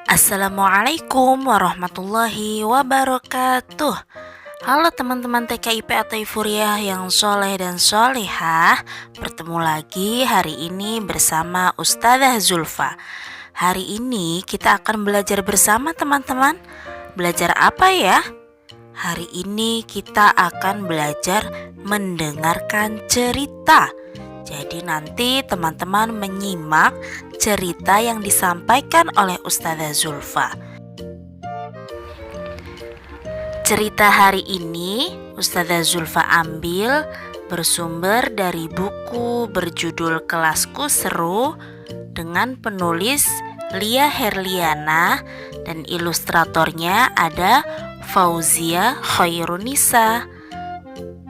Assalamualaikum warahmatullahi wabarakatuh. Halo teman-teman TKIP atau Ifuriah yang soleh dan solehah. Bertemu lagi hari ini bersama Ustazah Zulfa. Hari ini kita akan belajar bersama teman-teman. Belajar apa ya? Hari ini kita akan belajar mendengarkan cerita. Jadi nanti teman-teman menyimak cerita yang disampaikan oleh Ustazah Zulfa. Cerita hari ini Ustazah Zulfa ambil bersumber dari buku berjudul Kelasku Seru dengan penulis Lia Herliana dan ilustratornya ada Fauzia Khairunisa.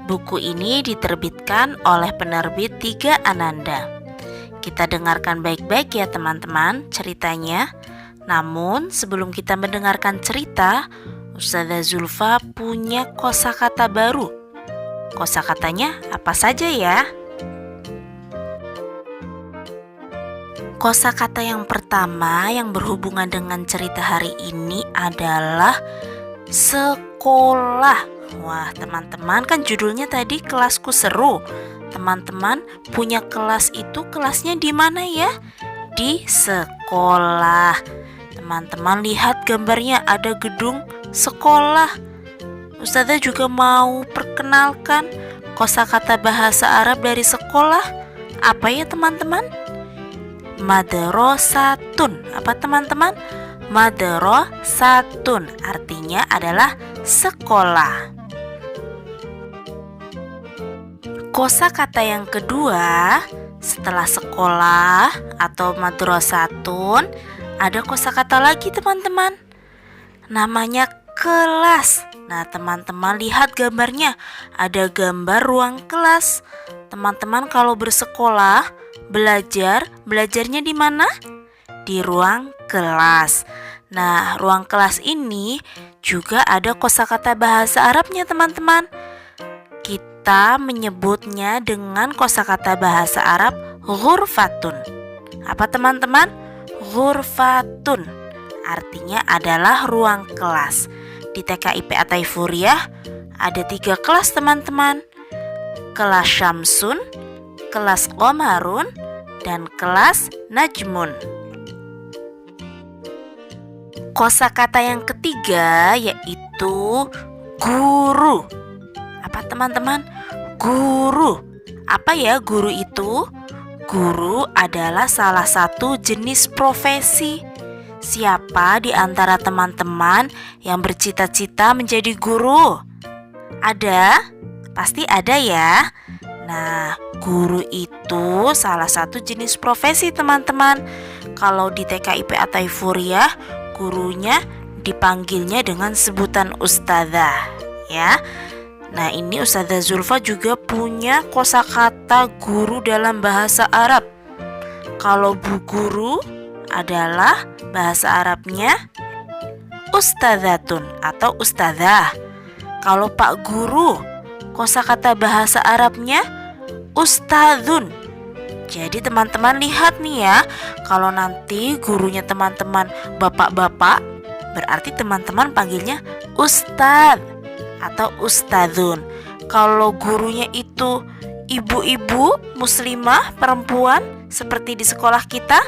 Buku ini diterbitkan oleh penerbit Tiga Ananda. Kita dengarkan baik-baik ya teman-teman ceritanya. Namun sebelum kita mendengarkan cerita, Ustazah Zulfa punya kosakata baru. Kosakatanya apa saja ya? Kosakata yang pertama yang berhubungan dengan cerita hari ini adalah sekolah. Wah teman-teman, kan judulnya tadi Kelasku Seru. Teman-teman punya kelas itu kelasnya di mana ya? Di sekolah. Teman-teman lihat gambarnya, ada gedung sekolah. Ustazah juga mau perkenalkan kosakata bahasa Arab dari sekolah. Apa ya teman-teman? Madrasatun. Apa teman-teman? Madrasatun artinya adalah sekolah. Kosakata yang kedua setelah sekolah atau madrasatun, ada kosakata lagi teman-teman. Namanya kelas. Nah, teman-teman lihat gambarnya. Ada gambar ruang kelas. Teman-teman kalau bersekolah, belajarnya di mana? Di ruang kelas. Nah, ruang kelas ini juga ada kosakata bahasa Arabnya teman-teman. Kita menyebutnya dengan kosakata bahasa Arab ghurfatun. Apa teman-teman? Ghurfatun artinya adalah ruang kelas. Di TKIP atau Ifuriah ada 3 kelas teman-teman. Kelas Syamsun, kelas Qamarun, dan kelas Najmun. Kosakata yang ketiga yaitu guru. Apa teman-teman? Guru. Apa ya guru itu? Guru adalah salah satu jenis profesi. Siapa di antara teman-teman yang bercita-cita menjadi guru? Ada? Pasti ada ya. Nah, guru itu salah satu jenis profesi teman-teman. Kalau di TKIP atau Ifuriah, gurunya dipanggilnya dengan sebutan ustazah, ya. Nah, ini Ustazah Zulfa juga punya kosakata guru dalam bahasa Arab. Kalau bu guru adalah bahasa Arabnya ustazatun atau ustazah. Kalau pak guru, kosakata bahasa Arabnya ustadzun. Jadi teman-teman lihat nih ya, kalau nanti gurunya teman-teman bapak-bapak, berarti teman-teman panggilnya ustadz atau ustadzun. Kalau gurunya itu ibu-ibu muslimah perempuan seperti di sekolah kita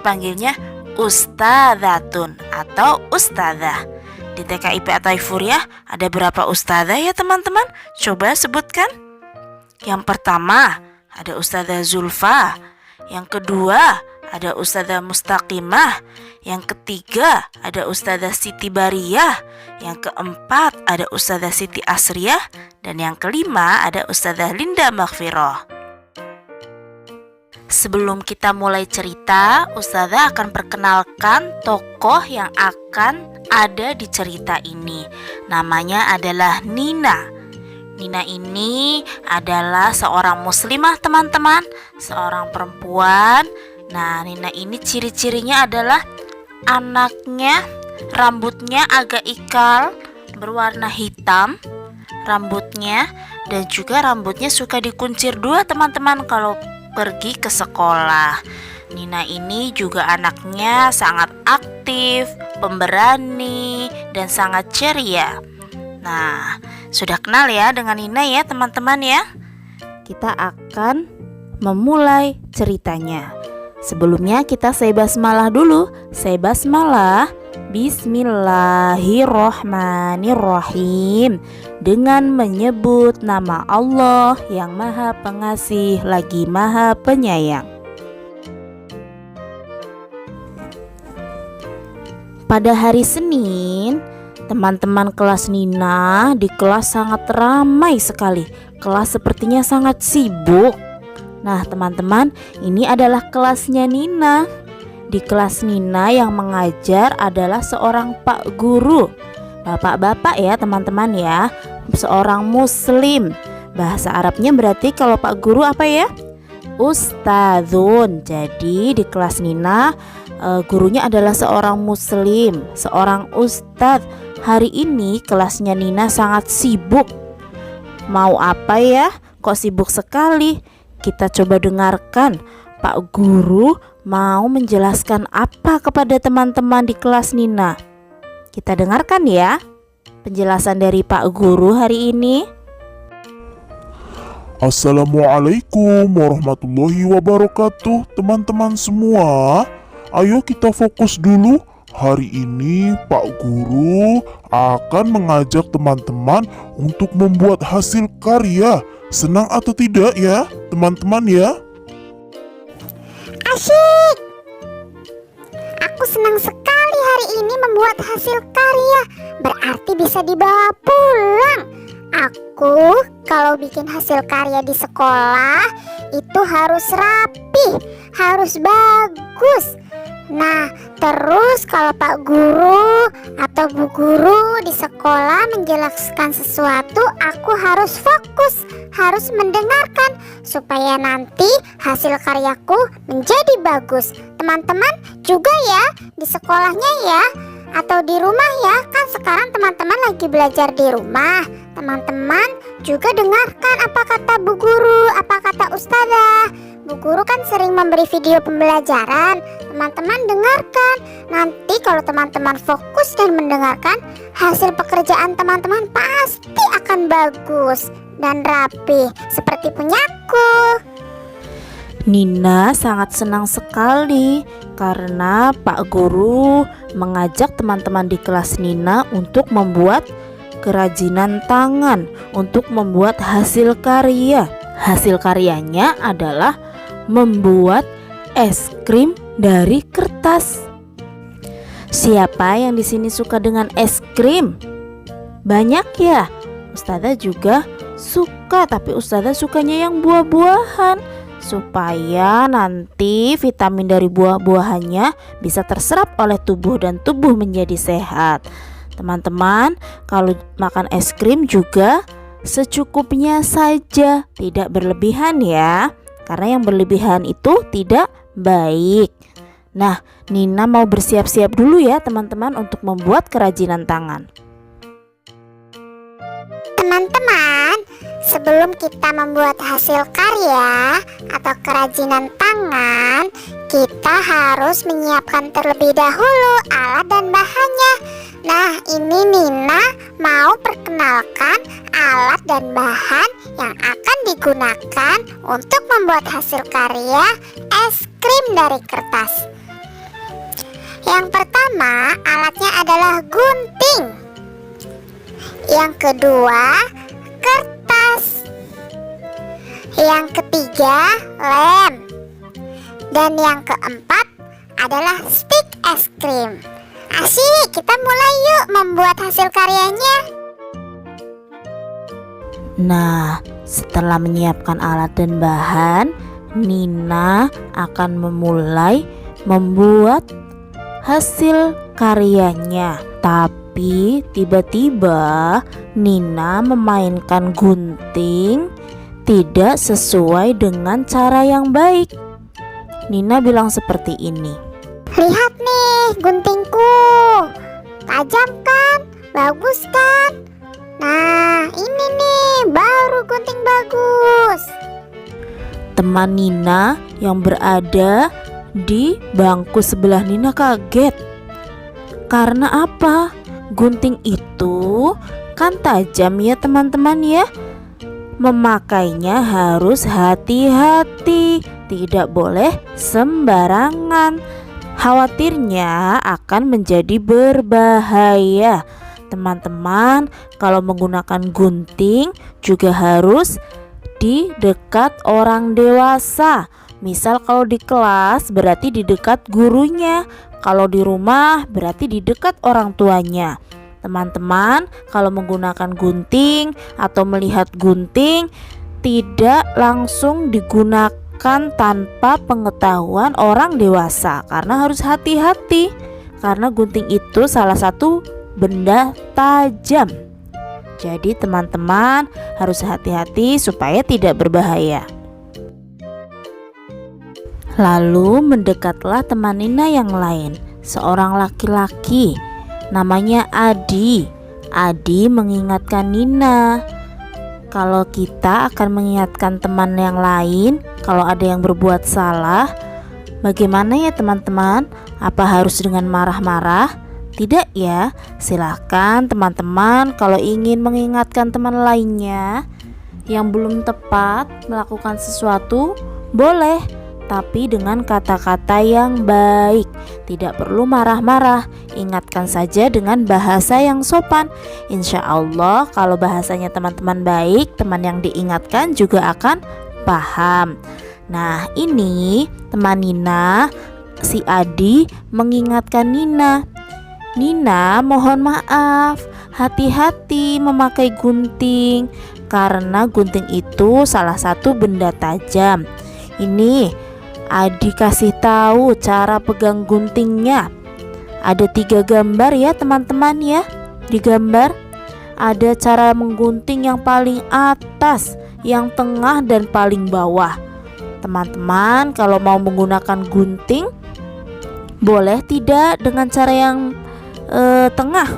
panggilnya ustadzatun atau ustadzah. Di TKIP atau Ifuriah ada berapa ustadzah ya teman-teman? Coba sebutkan. Yang pertama ada Ustazah Zulfa. Yang kedua ada Ustazah Mustaqimah. Yang ketiga ada Ustazah Siti Bariyah. Yang keempat ada Ustazah Siti Asriyah. Dan yang kelima ada Ustazah Linda Maghfirah. Sebelum kita mulai cerita, Ustazah akan perkenalkan tokoh yang akan ada di cerita ini. Namanya adalah Nina. Nina ini adalah seorang muslimah teman-teman, seorang perempuan. Nah, Nina ini ciri-cirinya adalah anaknya rambutnya agak ikal, berwarna hitam rambutnya, dan juga rambutnya suka dikuncir 2 teman-teman kalau pergi ke sekolah. Nina ini juga anaknya sangat aktif, pemberani, dan sangat ceria. Nah, sudah kenal ya dengan Nina ya teman-teman ya? Kita akan memulai ceritanya. Sebelumnya kita say basmalah dulu. Say basmalah. Bismillahirrohmanirrohim. Dengan menyebut nama Allah yang Maha Pengasih lagi Maha Penyayang. Pada hari Senin, teman-teman kelas Nina di kelas sangat ramai sekali. Kelas sepertinya sangat sibuk. Nah teman-teman, ini adalah kelasnya Nina. Di kelas Nina yang mengajar adalah seorang Pak Guru. Bapak-bapak ya teman-teman ya, seorang Muslim. Bahasa Arabnya berarti kalau Pak Guru apa ya? Ustadzun. Jadi di kelas Nina gurunya adalah seorang Muslim, seorang ustadz. Hari ini kelasnya Nina sangat sibuk. Mau apa ya? Kok sibuk sekali? Kita coba dengarkan Pak Guru mau menjelaskan apa kepada teman-teman di kelas Nina. Kita dengarkan ya penjelasan dari Pak Guru hari ini. Assalamualaikum warahmatullahi wabarakatuh. Teman-teman semua, ayo kita fokus dulu. Hari ini Pak Guru akan mengajak teman-teman untuk membuat hasil karya. Senang atau tidak ya teman-teman ya? Asyik! Aku senang sekali hari ini membuat hasil karya. Berarti bisa dibawa pulang. Aku kalau bikin hasil karya di sekolah itu harus rapi, harus bagus. Nah, terus kalau Pak Guru atau Bu Guru di sekolah menjelaskan sesuatu, aku harus fokus, harus mendengarkan supaya nanti hasil karyaku menjadi bagus. Teman-teman juga ya di sekolahnya ya, atau di rumah ya, kan sekarang teman-teman lagi belajar di rumah. Teman-teman juga dengarkan apa kata Bu Guru, apa kata Ustazah. Bu Guru kan sering memberi video pembelajaran. Teman-teman dengarkan. Nanti kalau teman-teman fokus dan mendengarkan, hasil pekerjaan teman-teman pasti akan bagus dan rapi seperti punyaku. Nina sangat senang sekali karena Pak Guru mengajak teman-teman di kelas Nina untuk membuat kerajinan tangan, untuk membuat hasil karya. Hasil karyanya adalah membuat es krim dari kertas. Siapa yang di sini suka dengan es krim? Banyak ya? Ustazah juga suka, tapi Ustazah sukanya yang buah-buahan, supaya nanti vitamin dari buah-buahannya bisa terserap oleh tubuh dan tubuh menjadi sehat. Teman-teman, kalau makan es krim juga secukupnya saja, tidak berlebihan ya, karena yang berlebihan itu tidak baik. Nah, Nina mau bersiap-siap dulu ya teman-teman untuk membuat kerajinan tangan. Teman-teman, sebelum kita membuat hasil karya atau kerajinan tangan, kita harus menyiapkan terlebih dahulu alat dan bahannya. Nah, ini Nina mau perkenalkan alat dan bahan yang akan digunakan untuk membuat hasil karya es krim dari kertas. Yang pertama, alatnya adalah gunting. Yang kedua, kertas. Yang ketiga, lem. Dan yang keempat adalah stik es krim. Asyik, kita mulai yuk membuat hasil karyanya. Nah, setelah menyiapkan alat dan bahan, Nina akan memulai membuat hasil karyanya. Tapi tiba-tiba Nina memainkan gunting tidak sesuai dengan cara yang baik. Nina bilang seperti ini. Lihat nih guntingku, tajam kan? Bagus kan? Nah, ini nih baru gunting bagus. Teman Nina yang berada di bangku sebelah Nina kaget. Karena apa? Gunting itu kan tajam ya teman-teman ya. Memakainya harus hati-hati, tidak boleh sembarangan. Khawatirnya akan menjadi berbahaya. Teman-teman, kalau menggunakan gunting juga harus di dekat orang dewasa. Misal kalau di kelas berarti di dekat gurunya, kalau di rumah berarti di dekat orang tuanya. Teman-teman, kalau menggunakan gunting atau melihat gunting tidak langsung digunakan tanpa pengetahuan orang dewasa, karena harus hati-hati. Karena gunting itu salah satu benda tajam. Jadi teman-teman harus hati-hati supaya tidak berbahaya. Lalu mendekatlah teman Nina yang lain, seorang laki-laki, namanya Adi. Adi mengingatkan Nina, kalau kita akan mengingatkan teman yang lain kalau ada yang berbuat salah, bagaimana ya teman-teman? Apa harus dengan marah-marah? Tidak ya, silahkan teman-teman kalau ingin mengingatkan teman lainnya yang belum tepat melakukan sesuatu, boleh, tapi dengan kata-kata yang baik. Tidak perlu marah-marah, ingatkan saja dengan bahasa yang sopan. Insya Allah kalau bahasanya teman-teman baik, teman yang diingatkan juga akan paham. Nah ini teman Nina, si Adi mengingatkan Nina, Nina mohon maaf, hati-hati memakai gunting, karena gunting itu salah satu benda tajam. Ini Adi kasih tahu cara pegang guntingnya. Ada 3 gambar ya teman-teman ya. Di gambar ada cara menggunting yang paling atas, yang tengah dan paling bawah. Teman-teman kalau mau menggunakan gunting, boleh tidak dengan cara yang tengah?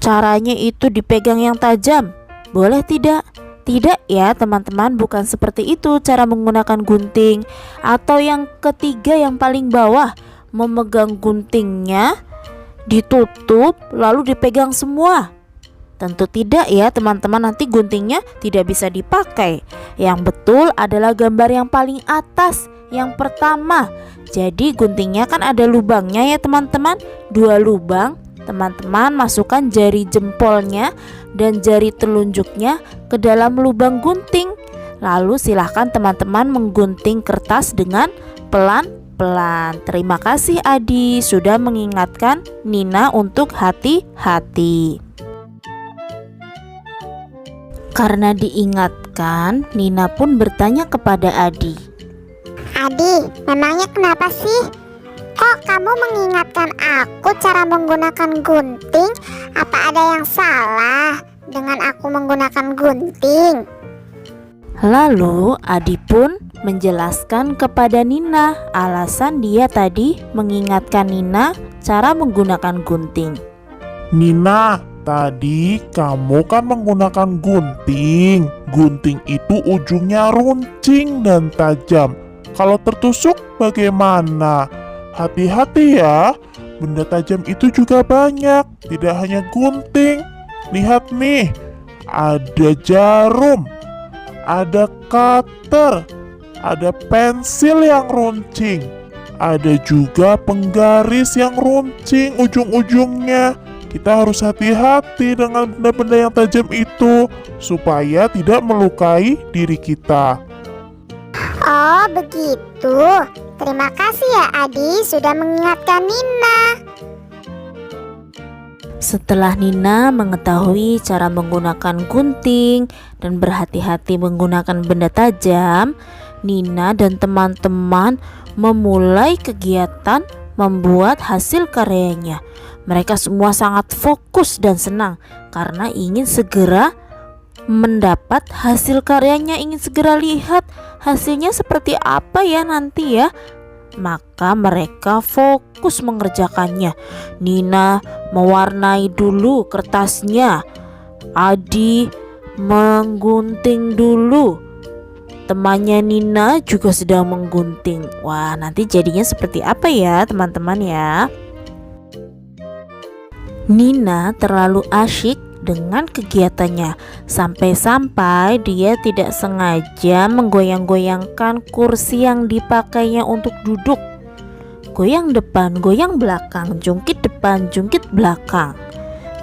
Caranya itu dipegang yang tajam, boleh tidak? Tidak ya teman-teman, bukan seperti itu cara menggunakan gunting. Atau yang ketiga yang paling bawah, memegang guntingnya ditutup lalu dipegang semua. Tentu tidak ya teman-teman, nanti guntingnya tidak bisa dipakai. Yang betul adalah gambar yang paling atas, yang pertama. Jadi guntingnya kan ada lubangnya ya teman-teman, 2 lubang. Teman-teman masukkan jari jempolnya dan jari telunjuknya ke dalam lubang gunting. Lalu silahkan teman-teman menggunting kertas dengan pelan-pelan. Terima kasih Adi sudah mengingatkan Nina untuk hati-hati. Karena diingatkan, Nina pun bertanya kepada Adi, Adi, memangnya kenapa sih? Kok kamu mengingatkan aku cara menggunakan gunting? Apa ada yang salah dengan aku menggunakan gunting? Lalu Adi pun menjelaskan kepada Nina alasan dia tadi mengingatkan Nina cara menggunakan gunting. Nina, tadi kamu kan menggunakan gunting. Gunting itu ujungnya runcing dan tajam. Kalau tertusuk bagaimana? Hati-hati ya, benda tajam itu juga banyak, tidak hanya gunting. Lihat nih, ada jarum, ada cutter, ada pensil yang runcing, ada juga penggaris yang runcing ujung-ujungnya. Kita harus hati-hati dengan benda-benda yang tajam itu supaya tidak melukai diri kita. Oh begitu. Terima kasih ya Adi sudah mengingatkan Nina. Setelah Nina mengetahui cara menggunakan gunting dan berhati-hati menggunakan benda tajam, Nina dan teman-teman memulai kegiatan membuat hasil karyanya. Mereka semua sangat fokus dan senang karena ingin segera mendapat hasil karyanya, ingin segera lihat hasilnya seperti apa ya nanti ya. Maka mereka fokus mengerjakannya. Nina mewarnai dulu kertasnya, Adi menggunting dulu temannya Nina juga sedang menggunting. Wah, nanti jadinya seperti apa ya teman-teman ya? Nina terlalu asyik dengan kegiatannya, sampai-sampai dia tidak sengaja menggoyang-goyangkan kursi yang dipakainya untuk duduk. Goyang depan, goyang belakang, jungkit depan, jungkit belakang.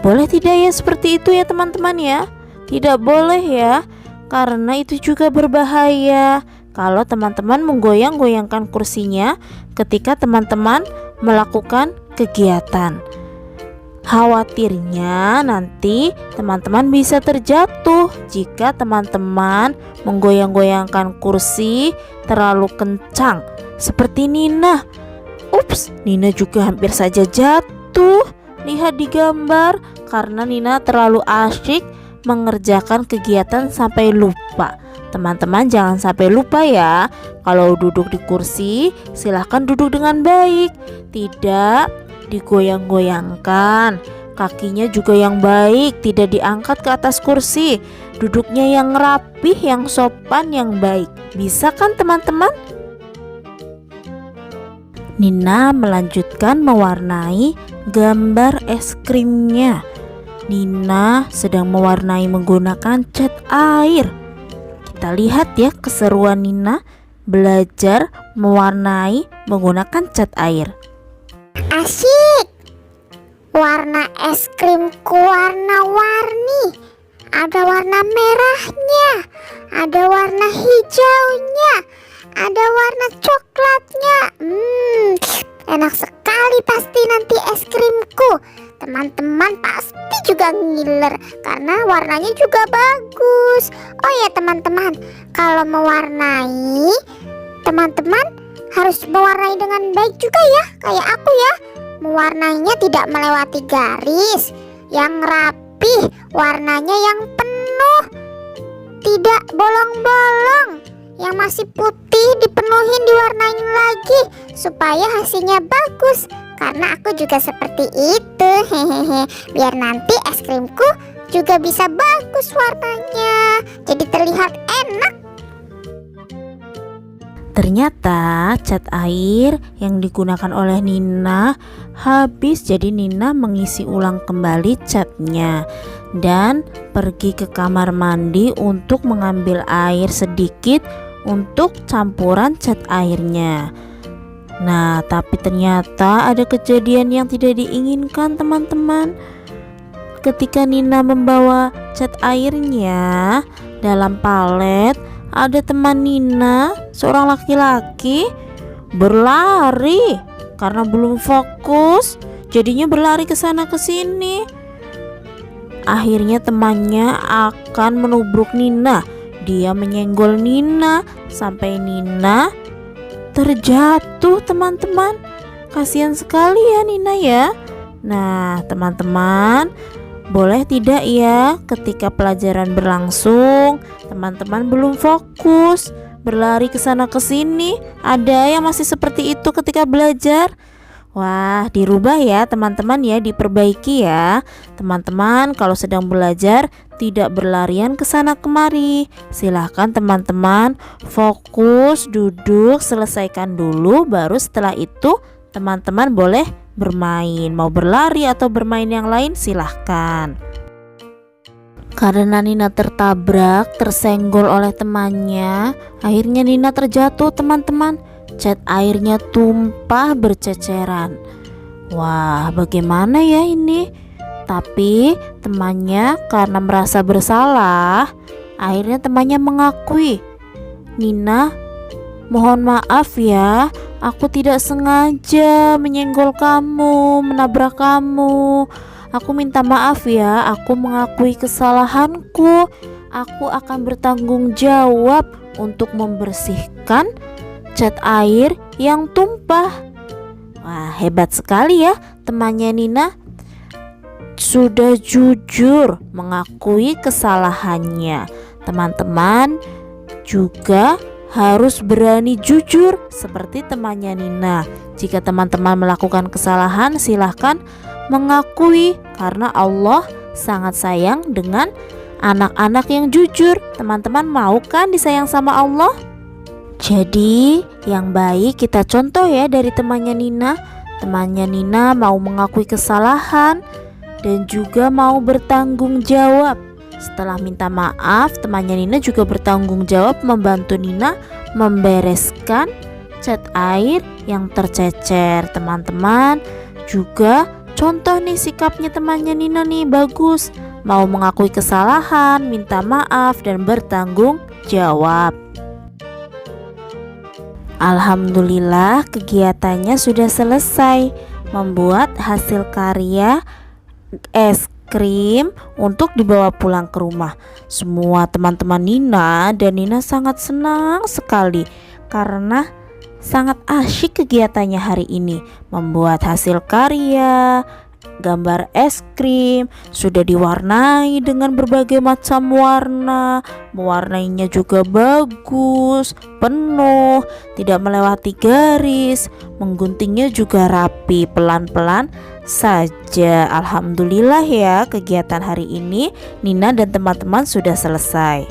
Boleh tidak ya seperti itu ya teman-teman ya? Tidak boleh ya, karena itu juga berbahaya kalau teman-teman menggoyang-goyangkan kursinya ketika teman-teman melakukan kegiatan. Khawatirnya nanti teman-teman bisa terjatuh jika teman-teman menggoyang-goyangkan kursi terlalu kencang seperti Nina. Ups, Nina juga hampir saja jatuh. Lihat di gambar, karena Nina terlalu asyik mengerjakan kegiatan sampai lupa. Teman-teman jangan sampai lupa ya. Kalau duduk di kursi, silahkan duduk dengan baik, tidak digoyang-goyangkan. Kakinya juga yang baik, tidak diangkat ke atas kursi. Duduknya yang rapih, yang sopan, yang baik. Bisa kan teman-teman? Nina melanjutkan mewarnai gambar es krimnya. Nina sedang mewarnai menggunakan cat air. Kita lihat ya keseruan Nina belajar mewarnai menggunakan cat air. Asyik. Warna es krimku warna-warni. Ada warna merahnya, ada warna hijaunya, ada warna coklatnya. Enak sekali pasti nanti es krimku. Teman-teman pasti juga ngiler karena warnanya juga bagus. Oh ya teman-teman, kalau mewarnai, teman-teman harus mewarnai dengan baik juga ya, kayak aku ya. Mewarnainya tidak melewati garis, yang rapi, warnanya yang penuh, tidak bolong-bolong. Yang masih putih dipenuhin, diwarnain lagi supaya hasilnya bagus. Karena aku juga seperti itu, hehehe. Biar nanti es krimku juga bisa bagus warnanya, jadi terlihat enak. Ternyata cat air yang digunakan oleh Nina habis, jadi Nina mengisi ulang kembali catnya dan pergi ke kamar mandi untuk mengambil air sedikit untuk campuran cat airnya. Nah, tapi ternyata ada kejadian yang tidak diinginkan teman-teman. Ketika Nina membawa cat airnya dalam palet, ada teman Nina, seorang laki-laki, berlari karena belum fokus, jadinya berlari ke sana ke sini. Akhirnya temannya akan menubruk Nina. Dia menyenggol Nina sampai Nina terjatuh teman-teman. Kasihan sekali ya Nina ya. Nah teman-teman, boleh tidak ya ketika pelajaran berlangsung teman-teman belum fokus, berlari ke sana ke sini? Ada yang masih seperti itu ketika belajar? Wah, dirubah ya teman-teman ya, diperbaiki ya. Teman-teman kalau sedang belajar tidak berlarian ke sana kemari. Silahkan teman-teman fokus, duduk, selesaikan dulu, baru setelah itu teman-teman boleh bermain. Mau berlari atau bermain yang lain silahkan. Karena Nina tertabrak, tersenggol oleh temannya, akhirnya Nina terjatuh teman-teman. Cat airnya tumpah berceceran. Wah, bagaimana ya ini? Tapi temannya karena merasa bersalah, akhirnya temannya mengakui, "Nina, mohon maaf ya, aku tidak sengaja menyenggol kamu, menabrak kamu. Aku minta maaf ya, aku mengakui kesalahanku. Aku akan bertanggung jawab untuk membersihkan cat air yang tumpah." Wah, hebat sekali ya temannya Nina. Sudah jujur mengakui kesalahannya. Teman-teman juga harus berani jujur seperti temannya Nina. Jika teman-teman melakukan kesalahan, silahkan mengakui karena Allah sangat sayang dengan anak-anak yang jujur. Teman-teman mau kan disayang sama Allah? Jadi yang baik kita contoh ya dari temannya Nina. Temannya Nina mau mengakui kesalahan dan juga mau bertanggung jawab. Setelah minta maaf, temannya Nina juga bertanggung jawab membantu Nina membereskan cat air yang tercecer. Teman-teman juga contoh nih sikapnya temannya Nina nih bagus. Mau mengakui kesalahan, minta maaf dan bertanggung jawab. Alhamdulillah kegiatannya sudah selesai, membuat hasil karya es krim untuk dibawa pulang ke rumah. Semua teman-teman Nina dan Nina sangat senang sekali karena sangat asyik kegiatannya hari ini. Membuat hasil karya gambar es krim sudah diwarnai dengan berbagai macam warna. Mewarnainya juga bagus, penuh, tidak melewati garis. Mengguntingnya juga rapi, pelan-pelan saja. Alhamdulillah ya, kegiatan hari ini Nina dan teman-teman sudah selesai.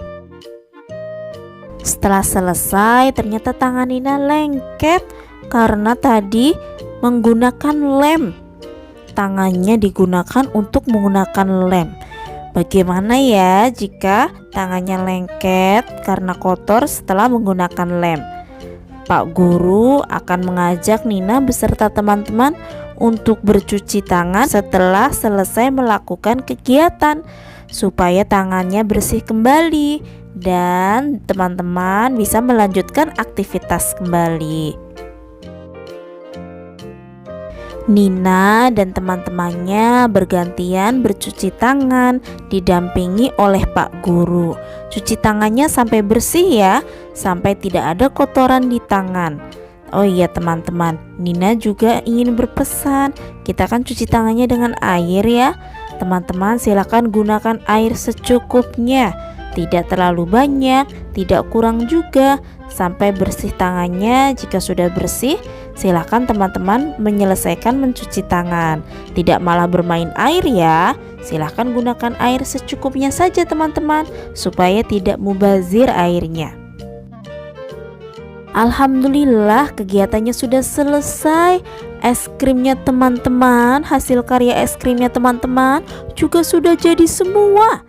Setelah selesai, ternyata tangan Nina lengket karena tadi menggunakan lem. Tangannya digunakan untuk menggunakan lem. Bagaimana ya jika tangannya lengket karena kotor setelah menggunakan lem? Pak Guru akan mengajak Nina beserta teman-teman untuk bercuci tangan setelah selesai melakukan kegiatan supaya tangannya bersih kembali dan teman-teman bisa melanjutkan aktivitas kembali. Nina dan teman-temannya bergantian bercuci tangan didampingi oleh Pak Guru. Cuci tangannya sampai bersih ya, sampai tidak ada kotoran di tangan. Oh iya teman-teman, Nina juga ingin berpesan, kita kan cuci tangannya dengan air ya. Teman-teman silakan gunakan air secukupnya, tidak terlalu banyak, tidak kurang juga, sampai bersih tangannya. Jika sudah bersih, silakan teman-teman menyelesaikan mencuci tangan. Tidak malah bermain air ya. Silakan gunakan air secukupnya saja teman-teman, supaya tidak mubazir airnya. Alhamdulillah kegiatannya sudah selesai. Es krimnya teman-teman, hasil karya es krimnya teman-teman juga sudah jadi semua.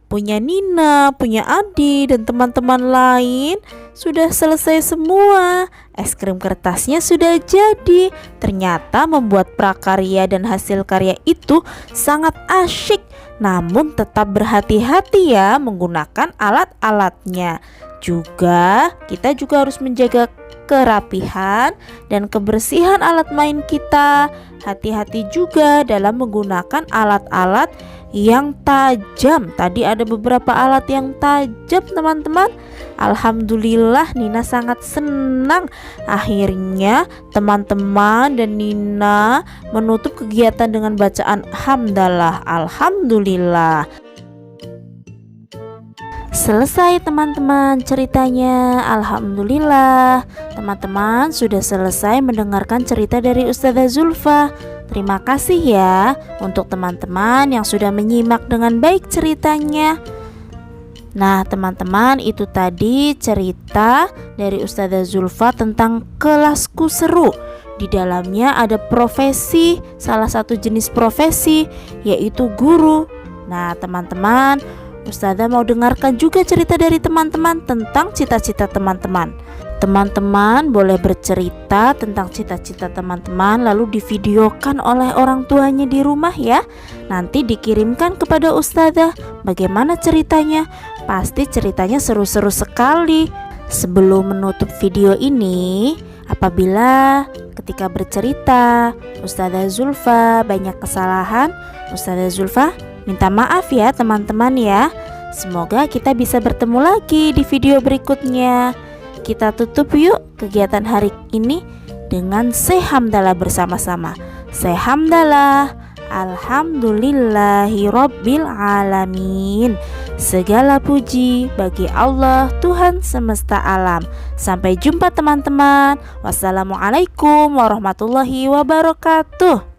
Punya Nina, punya Adi, dan teman-teman lain sudah selesai semua. Es krim kertasnya sudah jadi. Ternyata membuat prakarya dan hasil karya itu sangat asyik. Namun tetap berhati-hati ya menggunakan alat-alatnya. Kita juga harus menjaga kerapihan dan kebersihan alat main kita. Hati-hati juga dalam menggunakan alat-alat yang tajam. Tadi ada beberapa alat yang tajam teman-teman. Alhamdulillah Nina sangat senang. Akhirnya teman-teman dan Nina menutup kegiatan dengan bacaan hamdalah. Alhamdulillah. Selesai teman-teman ceritanya. Alhamdulillah teman-teman sudah selesai mendengarkan cerita dari Ustazah Zulfa. Terima kasih ya untuk teman-teman yang sudah menyimak dengan baik ceritanya. Nah teman-teman, itu tadi cerita dari Ustazah Zulfa tentang kelasku seru. Di dalamnya ada profesi, salah satu jenis profesi yaitu guru. Nah teman-teman, Ustazah mau dengarkan juga cerita dari teman-teman tentang cita-cita teman-teman. Teman-teman boleh bercerita tentang cita-cita teman-teman, lalu divideokan oleh orang tuanya di rumah ya. Nanti dikirimkan kepada Ustazah. Bagaimana ceritanya? Pasti ceritanya seru-seru sekali. Sebelum menutup video ini, apabila ketika bercerita Ustazah Zulfa banyak kesalahan, Ustazah Zulfa minta maaf ya teman-teman ya. Semoga kita bisa bertemu lagi di video berikutnya. Kita tutup yuk kegiatan hari ini dengan sehamdalah bersama-sama. Sehamdalah, alhamdulillahi rabbil alamin. Segala puji bagi Allah Tuhan semesta alam. Sampai jumpa teman-teman. Wassalamualaikum warahmatullahi wabarakatuh.